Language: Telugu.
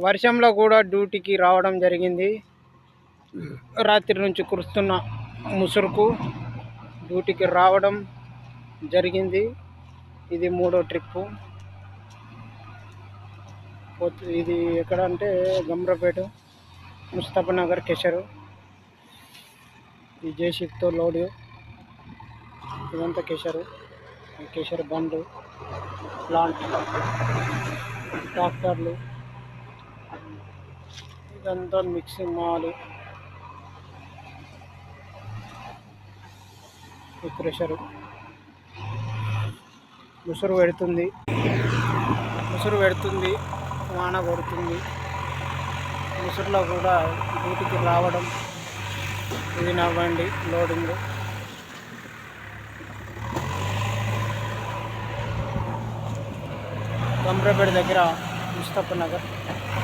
వర్షంలో కూడా డ్యూటీకి రావడం జరిగింది. రాత్రి నుంచి కురుస్తున్న ముసురుకు డ్యూటీకి రావడం జరిగింది. ఇది 3వ ట్రిప్పు. ఇది ఎక్కడ అంటే గమ్రపేట, ముస్తఫానగర్, కేసరు. ఈ జేసీబీతో లోడు. ఇదంతా కేసరు బండ్లు, ప్లాంట్, ట్రాక్టర్లు, ఇదంతా మిక్సింగ్ మాల్. ఈ క్రెషరు ముసురు పెడుతుంది, వాన కొడుతుంది. ముసురులో కూడా డ్యూటీకి రావడం. ఇది నా బండి లోడింగ్. గమ్రపేట దగ్గర ముస్తఫానగర్.